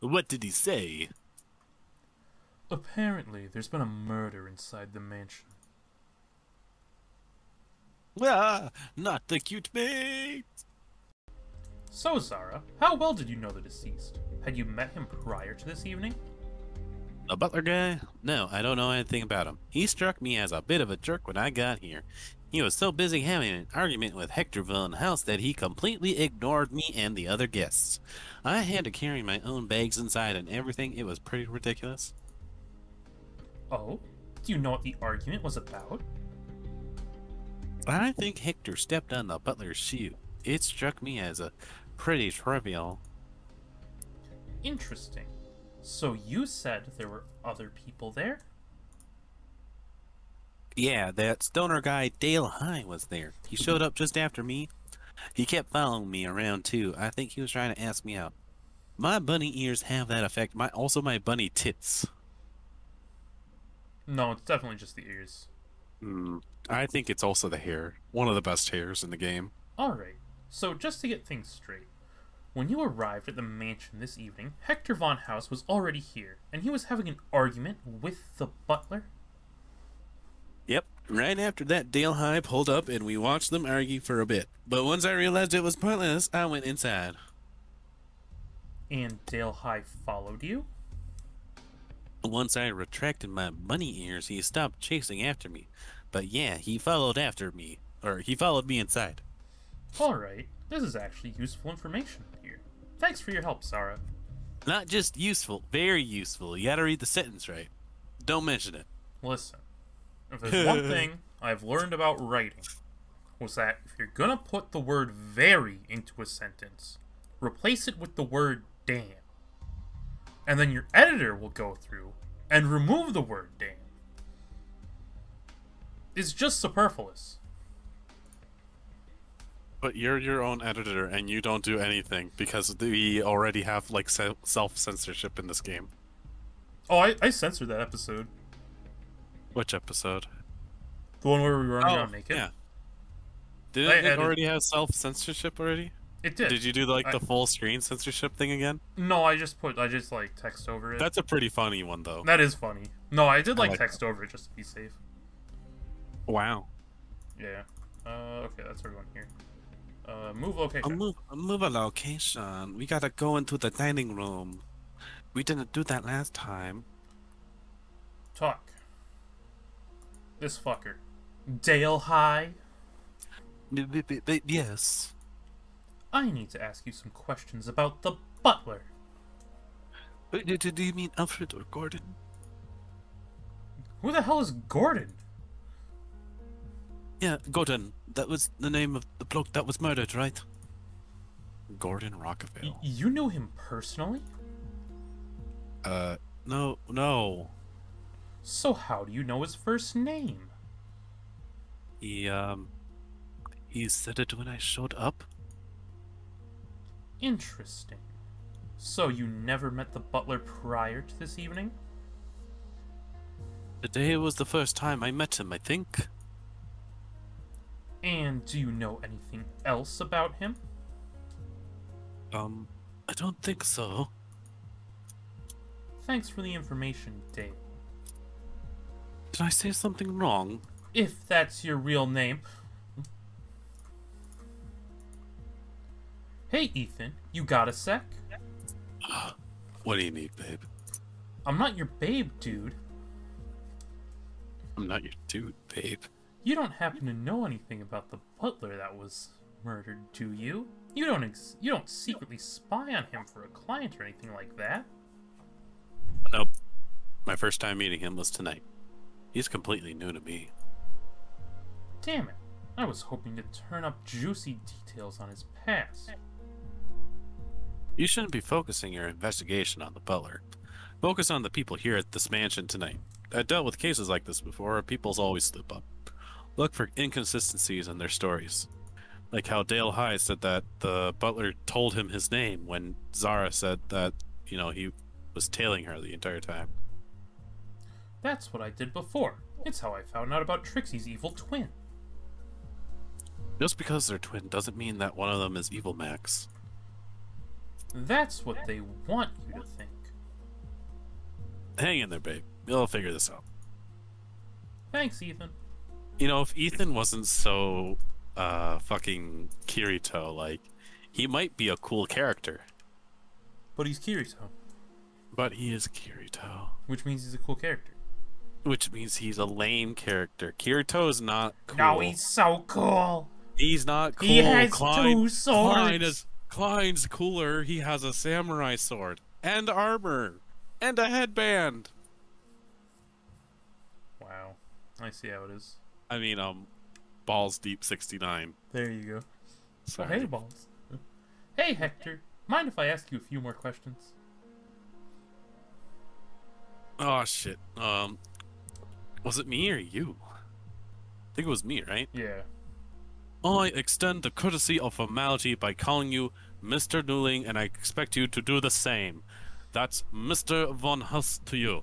What did he say? Apparently, there's been a murder inside the mansion. Ah, not the cute mate. So, Zara, how well did you know the deceased? Had you met him prior to this evening? The butler guy? No, I don't know anything about him. He struck me as a bit of a jerk when I got here. He was so busy having an argument with Hector Von House that he completely ignored me and the other guests. I had to carry my own bags inside and everything. It was pretty ridiculous. Oh? Do you know what the argument was about? I think Hector stepped on the butler's shoe. It struck me as a pretty trivial. Interesting. So you said there were other people there? Yeah, that stoner guy Dale High was there. He showed up just after me. He kept following me around too. I think he was trying to ask me out. My bunny ears have that effect. My bunny tits. No, it's definitely just the ears. Hmm. I think it's also the hair. One of the best hairs in the game. Alright, so just to get things straight. When you arrived at the mansion this evening, Hector Von House was already here, and he was having an argument with the butler? Yep. Right after that, Dale High pulled up and we watched them argue for a bit. But once I realized it was pointless, I went inside. And Dale High followed you? Once I retracted my bunny ears, he stopped chasing after me. But yeah, he followed after me. Or he followed me inside. Alright, this is actually useful information here. Thanks for your help, Sarah. Not just useful, very useful. You gotta read the sentence right. Don't mention it. Listen, if there's one thing I've learned about writing, was that if you're gonna put the word very into a sentence, replace it with the word damn. And then your editor will go through and remove the word damn. It's just superfluous. But you're your own editor and you don't do anything because we already have like self-censorship in this game. Oh, I censored that episode. Which episode? The one where we were running Oh, around naked. yeah. I Didn't it edited. already have self-censorship already? It did. Did you do like the full screen censorship thing again? No, I just like text over it. That's a pretty funny one though. That is funny. No, I did I like like text over it just to be safe. that. Wow. Yeah. Okay, that's everyone here. Move location. Move a location. We gotta go into the dining room. We didn't do that last time. Talk. This fucker. Dale High. Yes. I need to ask you some questions about the butler. Do you mean Alfred or Gordon? Who the hell is Gordon? Yeah, Gordon. That was the name of the bloke that was murdered, right? Gordon Rockavale. You knew him personally? No, no. So how do you know his first name? He, he said it when I showed up. Interesting. So you never met the butler prior to this evening? Today was the first time I met him, I think. And do you know anything else about him? I don't think so. Thanks for the information, Dale. Did I say something wrong? If that's your real name. Hey, Ethan, you got a sec? What do you need, babe? I'm not your babe, dude. I'm not your dude, babe. You don't happen to know anything about the butler that was murdered, do you? You don't secretly spy on him for a client or anything like that. Nope. My first time meeting him was tonight. He's completely new to me. Damn it. I was hoping to turn up juicy details on his past. You shouldn't be focusing your investigation on the butler. Focus on the people here at this mansion tonight. I've dealt with cases like this before. People's always slip up. Look for inconsistencies in their stories. Like how Dale High said that the butler told him his name when Zara said that, he was tailing her the entire time. That's what I did before. It's how I found out about Trixie's evil twin. Just because they're twin doesn't mean that one of them is evil Max. That's what they want you to think. Hang in there, babe. You'll figure this out. Thanks, Ethan. You know, if Ethan wasn't so, fucking Kirito, like, he might be a cool character. But he's Kirito. But he is Kirito. Which means he's a cool character. Which means he's a lame character. Kirito is not cool. No, he's so cool. He's not cool. He has two swords. Klein's cooler. He has a samurai sword. And armor. And a headband. Wow. I see how it is. I mean, Balls Deep 69. There you go. Sorry. Oh, hey, Balls. Hey, Hector. Mind if I ask you a few more questions? Oh, shit. Was it me or you? I think it was me, right? Yeah. I extend the courtesy of formality by calling you Mr. Newling, and I expect you to do the same. That's Mr. Von Huss to you.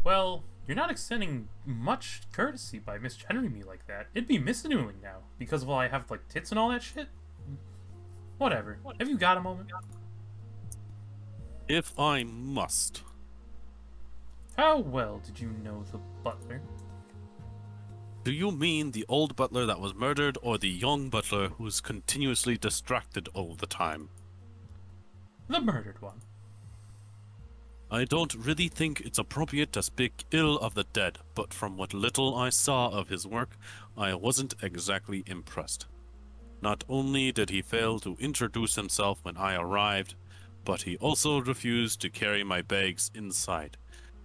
Well, you're not extending much courtesy by misgendering me like that. It'd be Miss Newling now, because of all I have, like, tits and all that shit. Whatever. Have you got a moment? If I must. How well did you know the butler? Do you mean the old butler that was murdered, or the young butler who's continuously distracted all the time? The murdered one. I don't really think it's appropriate to speak ill of the dead, but from what little I saw of his work, I wasn't exactly impressed. Not only did he fail to introduce himself when I arrived, but he also refused to carry my bags inside.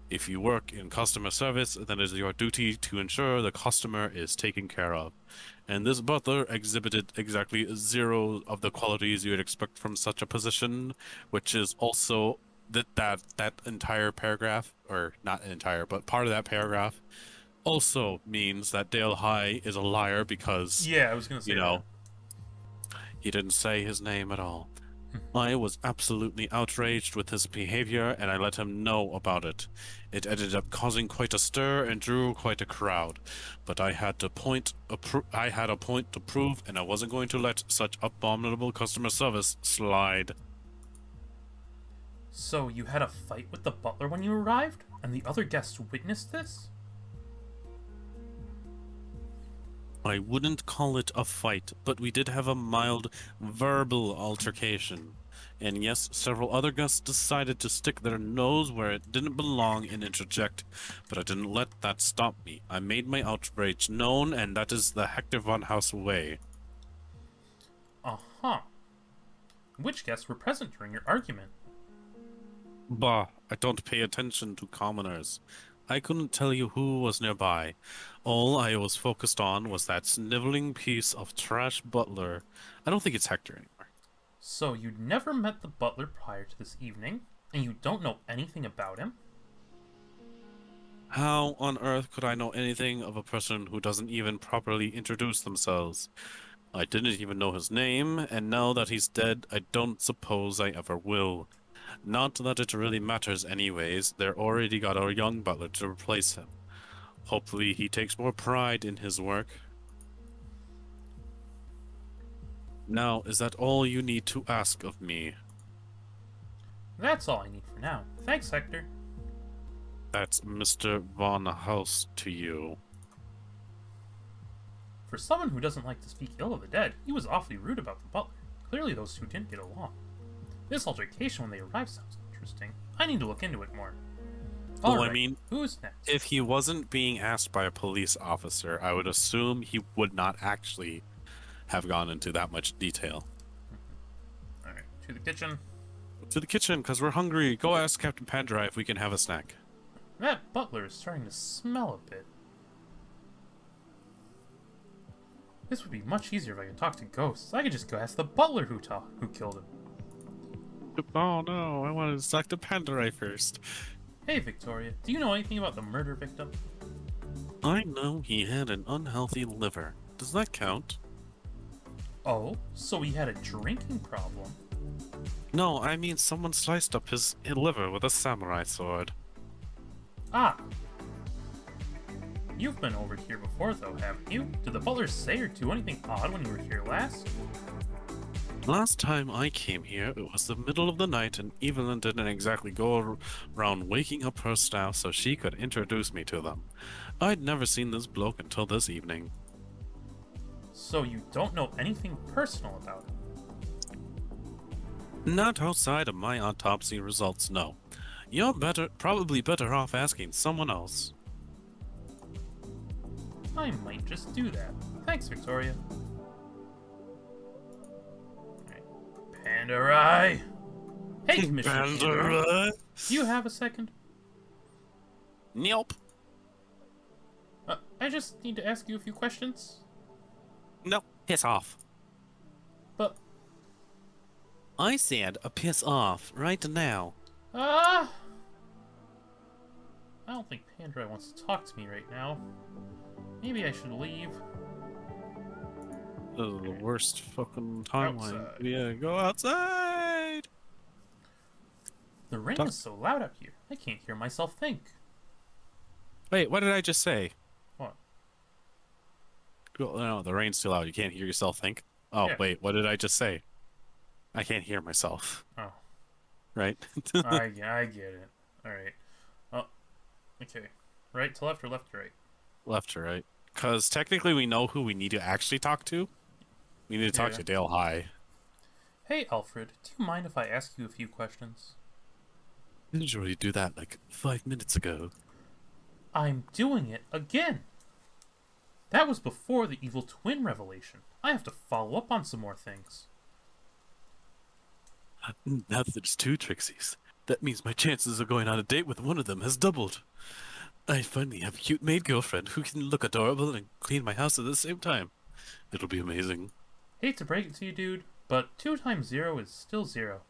If you work in customer service, then it is your duty to ensure the customer is taken care of. And this butler exhibited exactly zero of the qualities you would expect from such a position, which is also that entire paragraph, or not entire, but part of that paragraph, also means that Dale High is a liar because, Yeah, I was gonna say that. He didn't say his name at all. I was absolutely outraged with his behavior, and I let him know about it. It ended up causing quite a stir and drew quite a crowd. But I had a point to prove, and I wasn't going to let such abominable customer service slide. So you had a fight with the butler when you arrived, and the other guests witnessed this? I wouldn't call it a fight, but we did have a mild verbal altercation. And yes, several other guests decided to stick their nose where it didn't belong and interject, but I didn't let that stop me. I made my outrage known, and that is the Hector Von House way. Uh-huh. Which guests were present during your argument? Bah, I don't pay attention to commoners. I couldn't tell you who was nearby. All I was focused on was that sniveling piece of trash butler. I don't think it's Hector anymore. So you'd never met the butler prior to this evening, and you don't know anything about him? How on earth could I know anything of a person who doesn't even properly introduce themselves? I didn't even know his name, and now that he's dead, I don't suppose I ever will. Not that it really matters anyways, they're already got a young butler to replace him. Hopefully he takes more pride in his work. Now, is that all you need to ask of me? That's all I need for now. Thanks, Hector. That's Mr. Von House to you. For someone who doesn't like to speak ill of the dead, he was awfully rude about the butler. Clearly those two didn't get along. This altercation when they arrived sounds interesting. I need to look into it more. Well, Alright, I mean, who's next? if he wasn't being asked by a police officer, I would assume he would not actually have gone into that much detail. Alright, to the kitchen. To the kitchen, because we're hungry. Go ask Captain Pandra if we can have a snack. That butler is starting to smell a bit. This would be much easier if I could talk to ghosts. I could just go ask the butler who killed him. Oh no, I wanted to talk to Pandra first. Hey, Victoria, do you know anything about the murder victim? I know he had an unhealthy liver. Does that count? Oh, so he had a drinking problem. No, I mean someone sliced up his liver with a samurai sword. Ah. You've been over here before, though, haven't you? Did the butler say or do anything odd when you were here last? Last time I came here, it was the middle of the night, and Evelyn didn't exactly go around waking up her staff so she could introduce me to them. I'd never seen this bloke until this evening. So you don't know anything personal about him? Not outside of my autopsy results, no. You're probably better off asking someone else. I might just do that. Thanks, Victoria. Alright. Pandarai! Hey, Commissioner Pandarai! Do you have a second? Nope. I just need to ask you a few questions. No, piss off. But... I said a piss off right now. I don't think Pandarai wants to talk to me right now. Maybe I should leave. This is the worst fucking timeline. Outside. Yeah, go outside! The rain is so loud up here, I can't hear myself think. Wait, what did I just say? What? No, the rain's too loud. You can't hear yourself think. Oh, Yeah. wait, what did I just say? I can't hear myself. Oh. Right? I get it. Alright. Oh, okay. Right to left or left to right? Left to right. Because technically we know who we need to actually talk to. We need to talk Yeah. to Dale High. Hey, Alfred, do you mind if I ask you a few questions? Didn't you already do that like 5 minutes ago? I'm doing it again! That was before the evil twin revelation. I have to follow up on some more things. Now that there's 2 Trixies, that means my chances of going on a date with one of them has doubled. I finally have a cute maid girlfriend who can look adorable and clean my house at the same time. It'll be amazing. Hate to break it to you, dude, but 2 times 0 is still 0.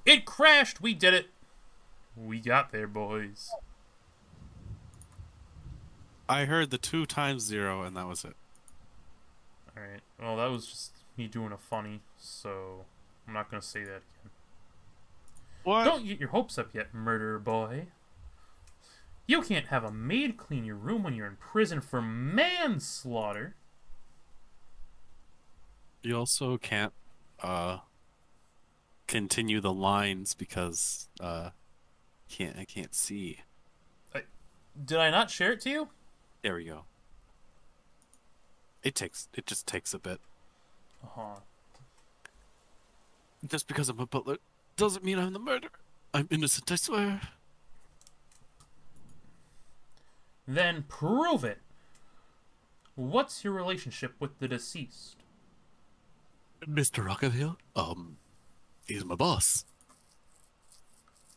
It crashed! We did it! We got there, boys. I heard the 2 times 0 and that was it. Alright, well, that was just me doing a funny, so I'm not gonna say that again. What? Don't get your hopes up yet, murderer boy. You can't have a maid clean your room when you're in prison for manslaughter. You also can't continue the lines because I can't see. Did I not share it to you? There we go. It just takes a bit. Uh-huh. Just because I'm a butler doesn't mean I'm the murderer. I'm innocent, I swear. Then prove it. What's your relationship with the deceased? Mr. Rockefeller, he's my boss.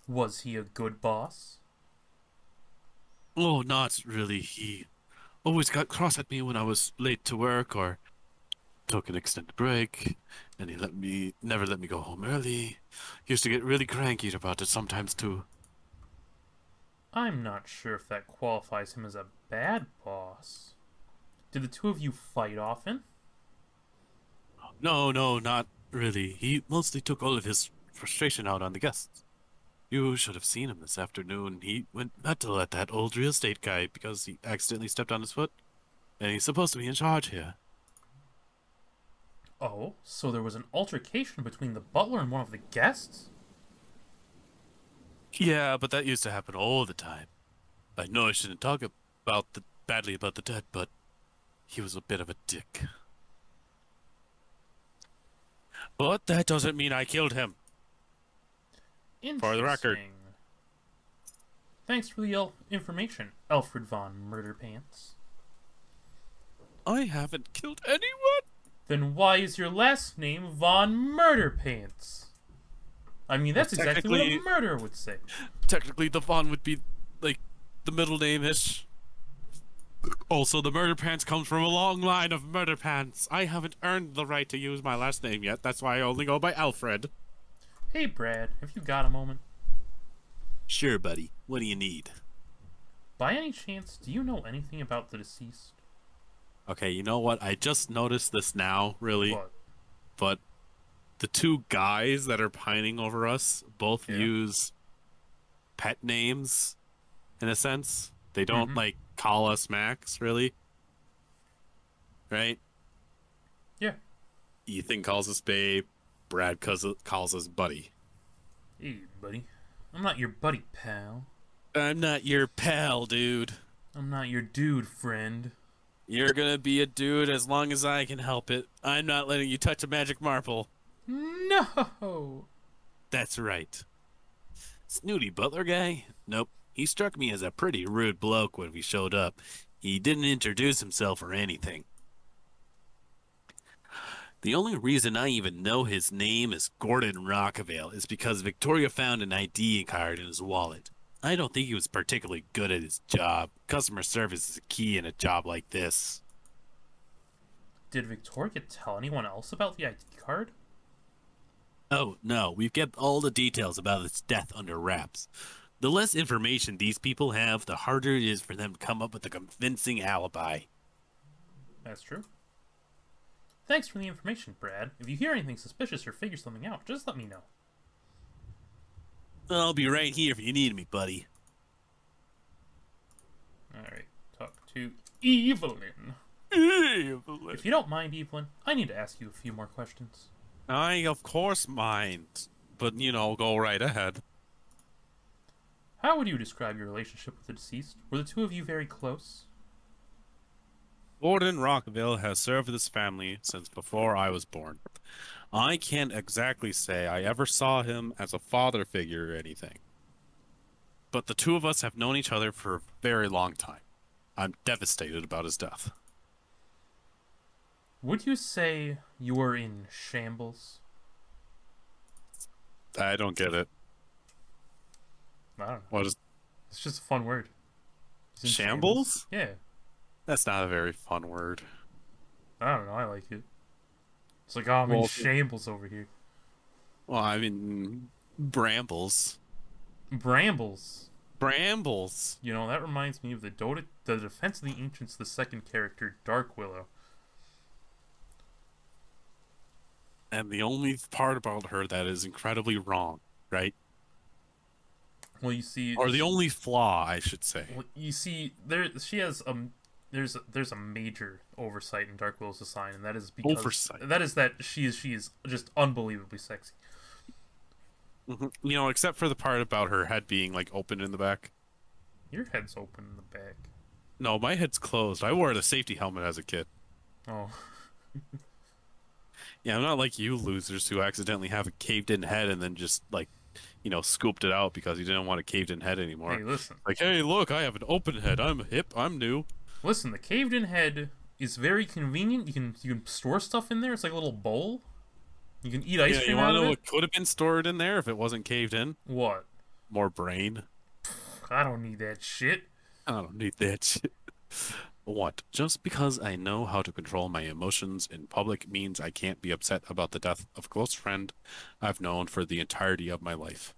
Was he a good boss? Oh, not really. He always got cross at me when I was late to work or took an extended break, and he never let me go home early. He used to get really cranky about it sometimes too. I'm not sure if that qualifies him as a bad boss. Did the 2 of you fight often? No, not really. He mostly took all of his frustration out on the guests. You should have seen him this afternoon. He went mental at that old real estate guy because he accidentally stepped on his foot. And he's supposed to be in charge here. Oh, so there was an altercation between the butler and one of the guests? Yeah, but that used to happen all the time. I know I shouldn't talk badly about the dead, but he was a bit of a dick. But that doesn't mean I killed him. For the record. Interesting. Thanks for the information, Alfred von Murderpants. I haven't killed anyone. Then why is your last name Von Murderpants? I mean, that's Well, exactly what a murderer would say. Technically, the Von would be, like, the middle name-ish. Also, the Murder Pants comes from a long line of Murder Pants. I haven't earned the right to use my last name yet. That's why I only go by Alfred. Hey, Brad, have you got a moment? Sure, buddy. What do you need? By any chance, do you know anything about the deceased? Okay, you know what? I just noticed this now, really. What? But the 2 guys that are pining over us both use pet names, in a sense. They don't, like, call us Max, really. Right? Yeah. Ethan calls us babe. Brad calls us buddy. Hey, buddy. I'm not your buddy, pal. I'm not your pal, dude. I'm not your dude, friend. You're gonna be a dude as long as I can help it. I'm not letting you touch a magic marble. No! That's right. Snooty butler guy? Nope. He struck me as a pretty rude bloke when we showed up. He didn't introduce himself or anything. The only reason I even know his name is Gordon Rockavale is because Victoria found an ID card in his wallet. I don't think he was particularly good at his job. Customer service is key in a job like this. Did Victoria tell anyone else about the ID card? Oh, no, we've kept all the details about its death under wraps. The less information these people have, the harder it is for them to come up with a convincing alibi. That's true. Thanks for the information, Brad. If you hear anything suspicious or figure something out, just let me know. I'll be right here if you need me, buddy. Alright, talk to Evelyn. Evelyn. If you don't mind, Evelyn, I need to ask you a few more questions. I, of course, mind. But, go right ahead. How would you describe your relationship with the deceased? Were the two of you very close? Gordon Rockville has served this family since before I was born. I can't exactly say I ever saw him as a father figure or anything. But the two of us have known each other for a very long time. I'm devastated about his death. Would you say you were in shambles? I don't get it. I don't know. What is... It's just a fun word. He's in Shambles? Yeah. That's not a very fun word. I don't know. I like it. It's like, oh, I'm in shambles over here. Well, I mean, brambles. Brambles. Brambles. You know, that reminds me of the Defense of the Ancients, the second character, Dark Willow. And the only part about her that is incredibly wrong, right? Well, you see... Or the only flaw, I should say. Well, you see, she has there's a major oversight in Dark Willow's design, and that is because that she is just unbelievably sexy. Mm-hmm. Except for the part about her head being like open in the back. Your head's open in the back. No, my head's closed. I wore the safety helmet as a kid. Oh. Yeah, I'm not like you losers who accidentally have a caved-in head and then just like, scooped it out because you didn't want a caved-in head anymore. Hey, listen. Like, hey, look, I have an open head. I'm hip. I'm new. Listen, the caved-in head is very convenient. You can store stuff in there. It's like a little bowl. You can eat ice cream out of it. You know what could have been stored in there if it wasn't caved in? What? More brain. I don't need that shit. I don't need that shit. What? Just because I know how to control my emotions in public means I can't be upset about the death of a close friend I've known for the entirety of my life.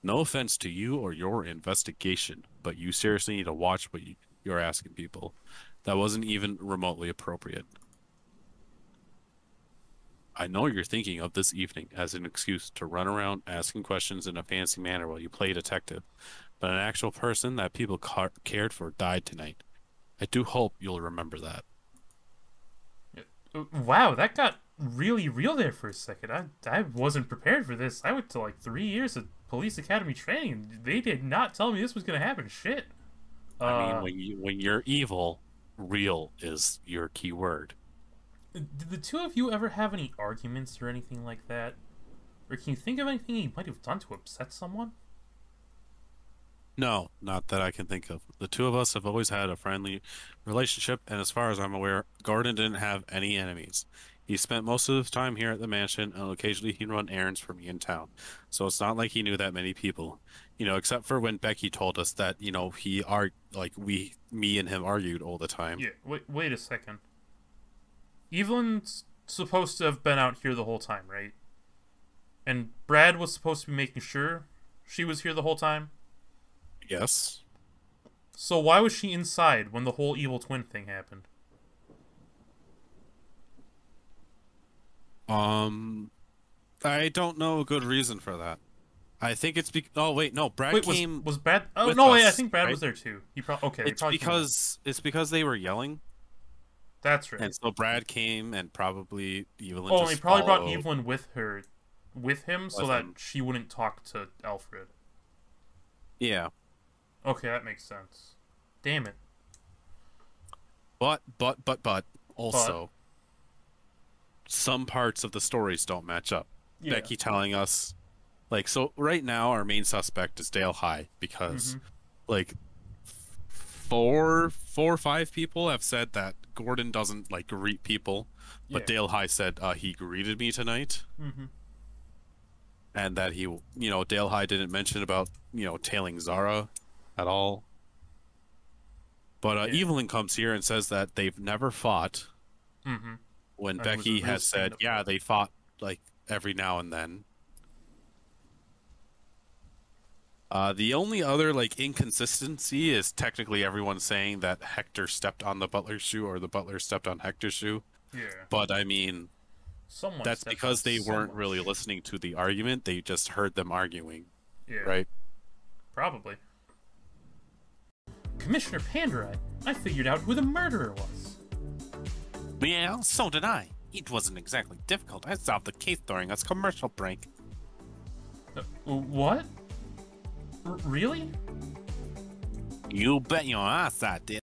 No offense to you or your investigation, but you seriously need to watch what you're asking people. That wasn't even remotely appropriate. I know you're thinking of this evening as an excuse to run around asking questions in a fancy manner while you play detective, but an actual person that people cared for died tonight. I do hope you'll remember that. Wow, that got really real there for a second. I wasn't prepared for this. I went to like 3 years of police academy training, and they did not tell me this was going to happen. Shit. I mean, when you're evil, real is your key word. Did the two of you ever have any arguments or anything like that? Or can you think of anything you might have done to upset someone? No, not that I can think of. The two of us have always had a friendly relationship, and as far as I'm aware, Gordon didn't have any enemies. He spent most of his time here at the mansion, and occasionally he'd run errands for me in town. So it's not like he knew that many people. Except for when Becky told us that, me and him argued all the time. Yeah, wait a second. Evelyn's supposed to have been out here the whole time, right? And Brad was supposed to be making sure she was here the whole time? Yes. So why was she inside when the whole evil twin thing happened? I don't know a good reason for that. I think it's oh wait, no, Brad came. Was Brad? Oh with no, us, wait, I think Brad right? was there too. He probably okay. It's because they were yelling. That's right. And so Brad came, and probably Evelyn Oh, just and he probably brought followed Evelyn with him, so with that him. she wouldn't talk to Alfred. Yeah. Okay, that makes sense. Damn it. But But also some parts of the stories don't match up. yeah. Becky telling us, like, so right now our main suspect is Dale High because Mm-hmm. like four or five people have said that Gordon doesn't like greet people, Yeah. but Dale High said he greeted me tonight, Mm-hmm. and that he, Dale High didn't mention about, tailing Zara at all. But Yeah. Evelyn comes here and says that they've never fought, Mm-hmm. when And it was a Becky real has said, stand-up yeah, fight. they fought like every now and then. The only other like inconsistency is technically everyone saying that Hector stepped on the butler's shoe or the butler stepped on Hector's shoe. Yeah. But I mean, Someone that's stepped because on they weren't someone's really shoe. listening to the argument. They just heard them arguing, Yeah. right? Probably. Commissioner Panderai, I figured out who the murderer was. Yeah, so did I. It wasn't exactly difficult. I solved the case during a commercial break. What? Really? You bet your ass I did.